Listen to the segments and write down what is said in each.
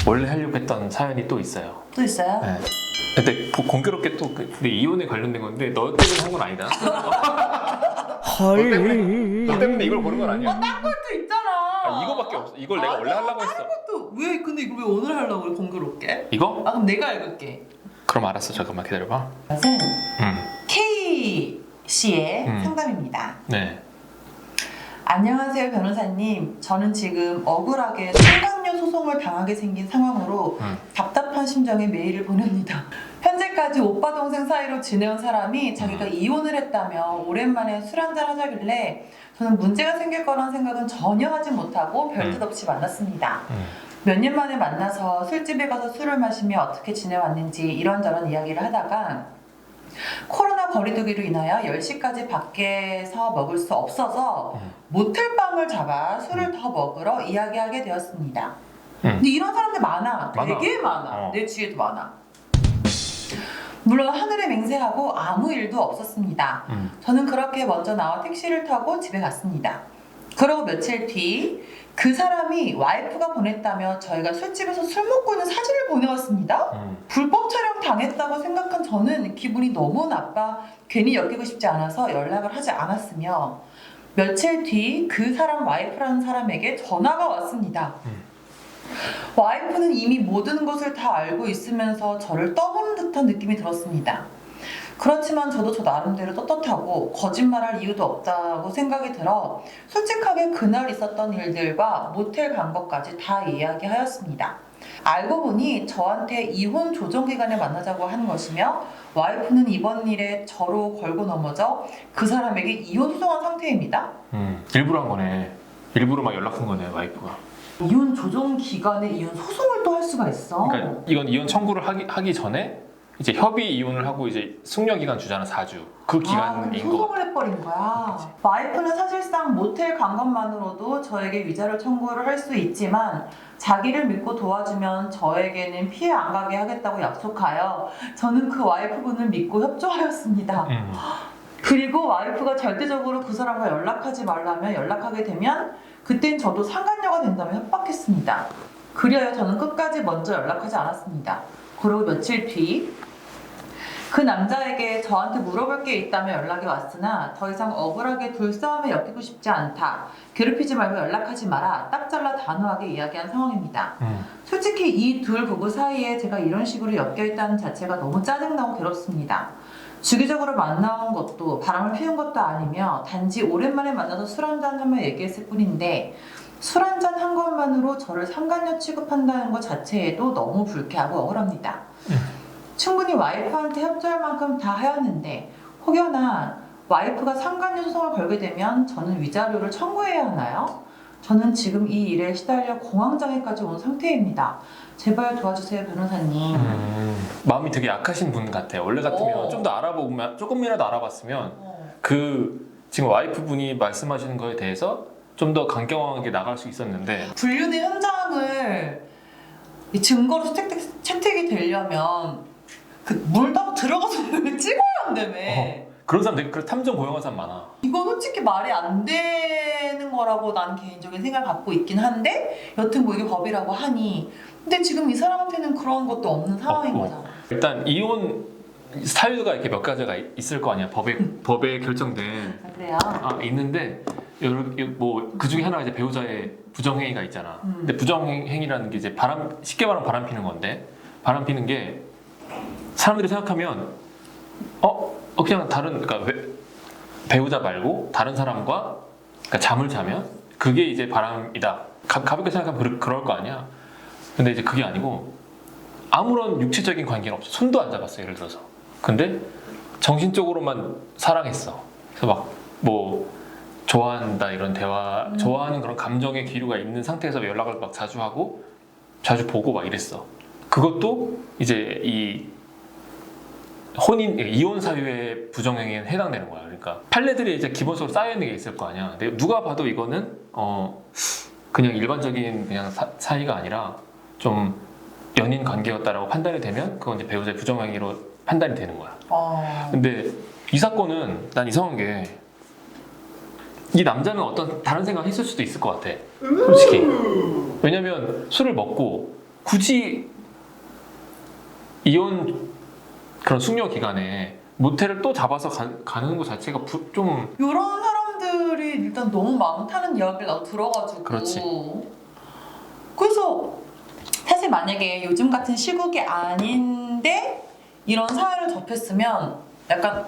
원래 하려고 했던 사연이 또 있어요. 또 있어요? 네. 근데 공교롭게 또 근데 이혼에 관련된 건데 너 때문에 한 건 아니다. 너 때문에 이걸 보는 건 아니야. 딴 것도 있잖아. 아, 이거밖에 없어. 이걸 내가 원래 하려고 했어. 또 왜 근데 이걸 왜 오늘 하려고 그래 공교롭게? 이거? 아 그럼 내가 읽을게. 그럼 알았어. 잠깐만 기다려봐. 이것은 음. K 씨의 음. 상담입니다. 네. 안녕하세요 변호사님. 저는 지금 억울하게 상간녀 소송을 당하게 생긴 상황으로 답답한 심정에 메일을 보냅니다. 현재까지 오빠 동생 사이로 지내온 사람이 자기가 이혼을 했다며 오랜만에 술 한잔 하자길래 저는 문제가 생길 거란 생각은 전혀 하지 못하고 별뜻 없이 만났습니다. 몇 년 만에 만나서 술집에 가서 술을 마시며 어떻게 지내왔는지 이런저런 이야기를 하다가 코로나 거리두기로 인하여 10시까지 밖에서 먹을 수 없어서 모텔방을 잡아 술을 더 먹으러 이야기하게 되었습니다. 근데 이런 사람들 많아. 되게 많아. 내 주위에도 많아. 물론 하늘에 맹세하고 아무 일도 없었습니다. 저는 그렇게 먼저 나와 택시를 타고 집에 갔습니다. 그러고 며칠 뒤 그 사람이 와이프가 보냈다며 저희가 술집에서 술 먹고 있는 사진을 보내왔습니다. 불법 촬영 당했다고 생각한 저는 기분이 너무 나빠 괜히 엮이고 싶지 않아서 연락을 하지 않았으며 며칠 뒤 그 사람 와이프라는 사람에게 전화가 왔습니다. 와이프는 이미 모든 것을 다 알고 있으면서 저를 떠보는 듯한 느낌이 들었습니다. 그렇지만 저도 저 나름대로 떳떳하고 거짓말할 이유도 없다고 생각이 들어 솔직하게 그날 있었던 일들과 모텔 간 것까지 다 이야기하였습니다. 알고 보니 저한테 이혼 조정기간에 만나자고 하는 것이며 와이프는 이번 일에 저로 걸고 넘어져 그 사람에게 이혼 소송한 상태입니다. 일부러 한 거네. 일부러 막 연락한 거네 와이프가. 이혼 조정기간에 이혼 소송을 또 할 수가 있어. 그러니까 이건 이혼 청구를 하기 전에 이제 협의 이혼을 하고 이제 숙려 기간 주잖아 4주. 그 기간인 거. 소송을 해버린 거야. 그치. 와이프는 사실상 모텔 간 것만으로도 저에게 위자료 청구를 할 수 있지만 자기를 믿고 도와주면 저에게는 피해 안 가게 하겠다고 약속하여 저는 그 와이프분을 믿고 협조하였습니다. 그리고 와이프가 절대적으로 그 사람과 연락하지 말라며 연락하게 되면 그땐 저도 상간녀가 된다며 협박했습니다. 그리하여 저는 끝까지 먼저 연락하지 않았습니다. 그리고 며칠 뒤 그 남자에게 저한테 물어볼 게 있다며 연락이 왔으나 더 이상 억울하게 둘 싸움에 엮이고 싶지 않다. 괴롭히지 말고 연락하지 마라. 딱 잘라 단호하게 이야기한 상황입니다. 솔직히 이 둘 부부 사이에 제가 이런 식으로 엮여있다는 자체가 너무 짜증나고 괴롭습니다. 주기적으로 만나온 것도 바람을 피운 것도 아니며 단지 오랜만에 만나서 술 한잔 하며 얘기했을 뿐인데 술 한잔 한 것만으로 저를 상간녀 취급한다는 것 자체에도 너무 불쾌하고 억울합니다. 충분히 와이프한테 협조할 만큼 다 하였는데 혹여나 와이프가 상간녀 소송을 걸게 되면 저는 위자료를 청구해야 하나요? 저는 지금 이 일에 시달려 공황장애까지 온 상태입니다. 제발 도와주세요 변호사님. 마음이 되게 약하신 분 같아요. 원래 같으면 좀 더 알아보면 조금이라도 알아봤으면 그 지금 와이프분이 말씀하시는 거에 대해서 좀 더 강경하게 나갈 수 있었는데 불륜의 현장을 이 증거로 채택이 되려면 그 물다고 들어가서 찍어야 한다며. 그런 사람 되게 탐정 고용한 사람 많아. 이거 솔직히 말이 안 되는 거라고 난 개인적인 생각을 갖고 있긴 한데 여튼 뭐 이게 법이라고 하니 근데 지금 이 사람한테는 그런 것도 없는 상황인 거잖아. 일단 이혼 사유가 이렇게 몇 가지가 있을 거 아니야. 법에 결정된 그래요? 있는데 뭐 그 중에 하나가 이제 배우자의 부정행위가 있잖아. 근데 부정행위라는 게 이제 쉽게 말하면 바람 피는 건데 바람 피는 게 사람들이 생각하면 그냥 그러니까 배우자 말고 다른 사람과 그러니까 잠을 자면 그게 이제 바람이다. 가볍게 생각하면 그럴 거 아니야. 근데 이제 그게 아니고 아무런 육체적인 관계는 없어. 손도 안 잡았어 예를 들어서. 근데 정신적으로만 사랑했어. 그래서 막 뭐 좋아한다 이런 대화, 좋아하는 그런 감정의 기류가 있는 상태에서 연락을 막 자주 하고 자주 보고 막 이랬어. 그것도 이제 이 이혼 사유의 부정행위에 해당되는 거야. 그러니까 판례들이 이제 기본적으로 쌓여 있는 게 있을 거 아니야. 근데 누가 봐도 이거는 그냥 일반적인 그냥 사이가 아니라 좀 연인 관계였다라고 판단이 되면 그건 이제 배우자의 부정행위로 판단이 되는 거야. 근데 이 사건은 난 이상한 게 이 남자는 어떤 다른 생각 했을 수도 있을 것 같아. 솔직히. 왜냐면 술을 먹고 굳이 이혼 그런 숙려 기간에 모텔을 또 잡아서 가는 것 자체가 좀 이런 사람들이 일단 너무 많다는 이야기를 나도 들어가지고. 그렇지. 그래서 사실 만약에 요즘 같은 시국이 아닌데 이런 사연을 접했으면 약간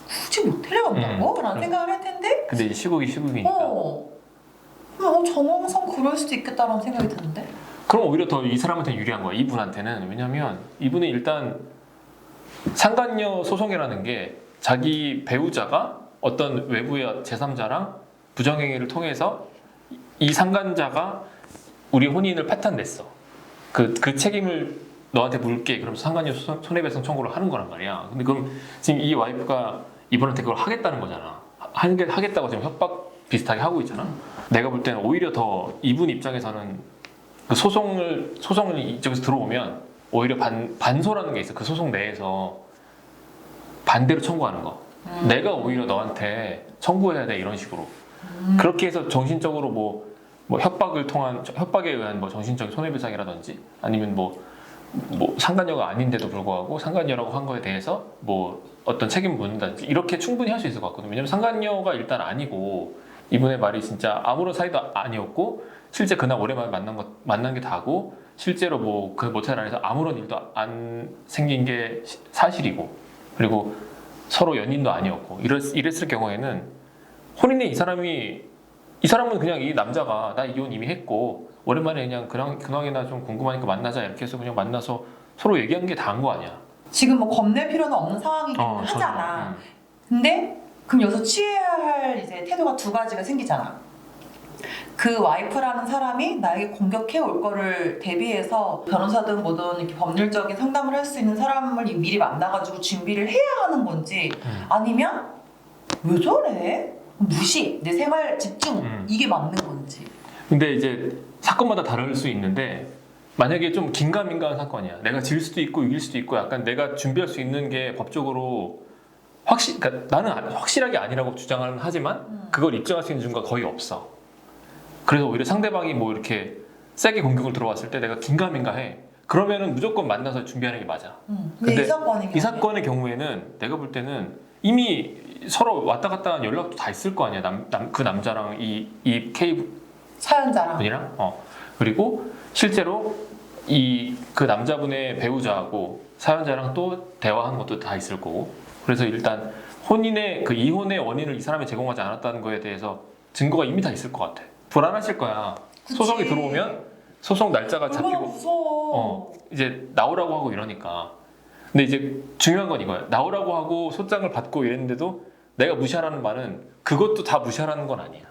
굳이 모텔에 간다고? 라는 생각을 할 텐데 근데 이제 시국이 시국이니까 정황상 그럴 수도 있겠다라는 생각이 드는데. 그럼 오히려 더 이 사람한테 유리한 거야. 이분한테는. 왜냐면 이분은 일단 상간녀 소송이라는 게 자기 배우자가 어떤 외부의 제3자랑 부정행위를 통해서 이 상간자가 우리 혼인을 파탄냈어. 그 책임을 너한테 물게. 그러면서 상간녀 손해배상 청구를 하는 거란 말이야. 근데 그럼 지금 이 와이프가 이분한테 그걸 하겠다는 거잖아. 하겠다고 지금 협박 비슷하게 하고 있잖아. 내가 볼 때는 오히려 더 이분 입장에서는 그 소송을 이쪽에서 들어오면 오히려 반소라는 게 있어. 그 소송 내에서 반대로 청구하는 거. 내가 오히려 너한테 청구해야 돼 이런 식으로. 그렇게 해서 정신적으로 뭐 협박에 의한 뭐 정신적인 손해배상이라든지 아니면 뭐 상간녀가 아닌데도 불구하고 상간녀라고 한 거에 대해서 뭐 어떤 책임을 묻는다든지 이렇게 충분히 할 수 있을 것 같거든요. 왜냐면 상간녀가 일단 아니고 이분의 말이 진짜 아무런 사이도 아니었고 실제 그날 오랜만에 만난 게 다고 실제로 뭐 그 모텔 안에서 아무런 일도 안 생긴 게 사실이고 그리고 서로 연인도 아니었고 이랬을 경우에는 혼인에 이 사람은 그냥 이 남자가 나 이혼 이미 했고 오랜만에 그냥 근황이나 좀 궁금하니까 만나자 이렇게 해서 그냥 만나서 서로 얘기한 게 다인 거 아니야. 지금 뭐 겁낼 필요는 없는 상황이긴 하잖아. 근데 그럼 여기서 취해야 할 이제 태도가 두 가지가 생기잖아. 그 와이프라는 사람이 나에게 공격해 올 거를 대비해서 변호사든 뭐든 이렇게 법률적인 상담을 할 수 있는 사람을 미리 만나가지고 준비를 해야 하는 건지 아니면 왜 저래? 무시, 내 생활 집중 이게 맞는 건지. 근데 이제 사건마다 다를 수 있는데 만약에 좀 긴가민가한 사건이야. 내가 질 수도 있고 이길 수도 있고 약간 내가 준비할 수 있는 게 법적으로 그러니까 나는 확실하게 아니라고 주장은 하지만 그걸 입증할 수 있는 증거가 거의 없어. 그래서 오히려 상대방이 뭐 이렇게 세게 공격을 들어왔을 때 내가 긴가민가해. 그러면은 무조건 만나서 준비하는 게 맞아. 근데 이 사건의 경우에는 내가 볼 때는 이미 서로 왔다 갔다 한 연락도 다 있을 거 아니야. 그 남자랑 이 K 사연자랑 분이랑 그리고 실제로 그 남자분의 배우자하고 사연자랑 또 대화한 것도 다 있을 거고. 그래서 일단 이혼의 원인을 이 사람이 제공하지 않았다는 거에 대해서 증거가 이미 다 있을 것 같아. 불안하실 거야. 그치. 소송이 들어오면 소송 날짜가 얼마나 잡히고 무서워. 이제 나오라고 하고 이러니까. 근데 이제 중요한 건 이거야. 나오라고 하고 소장을 받고 이랬는데도 내가 무시하라는 말은 그것도 다 무시하라는 건 아니야.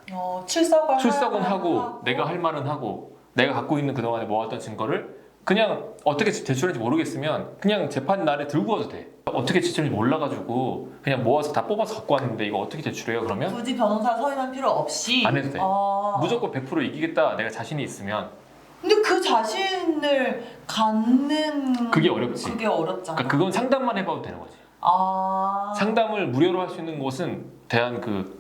출석은 하고 내가 할 말은 하고 내가 갖고 있는 그동안에 모았던 증거를 그냥 어떻게 제출할지 모르겠으면 그냥 재판 날에 들고 와도 돼. 어떻게 제출할지 몰라가지고 그냥 모아서 다 뽑아서 갖고 왔는데 이거 어떻게 제출해요? 그러면 굳이 변호사 서인한 필요 없이 안 해도 돼. 무조건 100% 이기겠다 내가 자신이 있으면. 근데 그 자신을 갖는 그게 어렵지. 그게 어렵잖아. 그러니까 그건 상담만 해봐도 되는 거지. 상담을 무료로 할 수 있는 곳은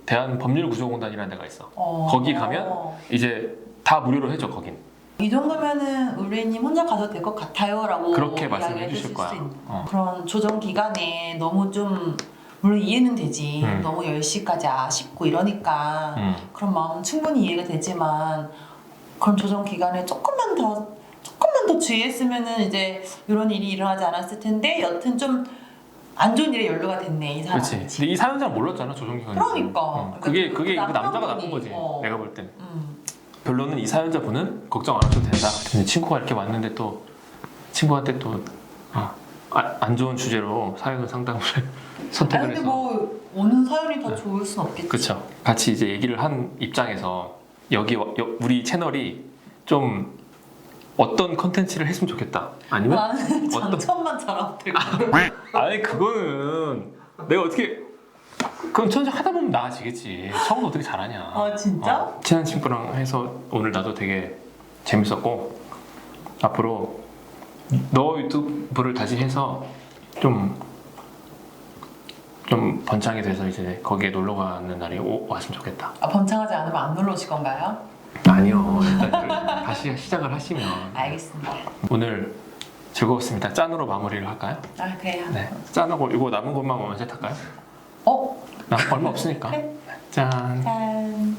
대한법률구조공단이라는 데가 있어. 거기 가면 이제 다 무료로 해줘. 거긴. 이 정도면은 의뢰인님 혼자 가도 될 것 같아요라고 그렇게 말씀해 이야기해 주실 거야. 그런 조정 기간에 너무 좀 물론 이해는 되지. 너무 10시까지 아쉽고 이러니까 그런 마음은 충분히 이해가 되지만 그런 조정 기간에 조금만 더 주의했으면은 이제 이런 일이 일어나지 않았을 텐데 여튼 좀 안 좋은 일에 연루가 됐네 이 사람이. 그렇지. 근데 이 사연자는 몰랐잖아 조정 기간에. 그러니까. 그게 그 남자가 나쁜 거지. 내가 볼 땐. 결론은 이 사연자분은 걱정 안 하셔도 된다. 근데 친구가 이렇게 왔는데 또 친구한테 또 안 좋은 주제로 사연을 상담을 선택을 근데 해서. 뭐 오는 사연이 더 좋을 순 없겠지. 그렇죠. 같이 이제 얘기를 한 입장에서 우리 채널이 좀 어떤 컨텐츠를 했으면 좋겠다. 아니면 나는 장점만 잘하면 될 것 같아. 아니 그거는 내가 어떻게 그럼 천천히 하다 보면 나아지겠지. 처음부터 어떻게 잘하냐. 진짜? 친한 친구랑 해서 오늘 나도 되게 재밌었고 앞으로 너 유튜브를 다시 해서 좀 번창이 돼서 이제 거기에 놀러 가는 날이 왔으면 좋겠다. 번창하지 않으면 안 놀러 오실 건가요? 아니요. 일단 다시 시작을 하시면 알겠습니다. 오늘 즐거웠습니다. 짠으로 마무리를 할까요? 아 그래요. 네. 짠하고 이거 남은 것만 원샷 할까요? 어? 얼마 없으니까. 그래. 짠. 짠.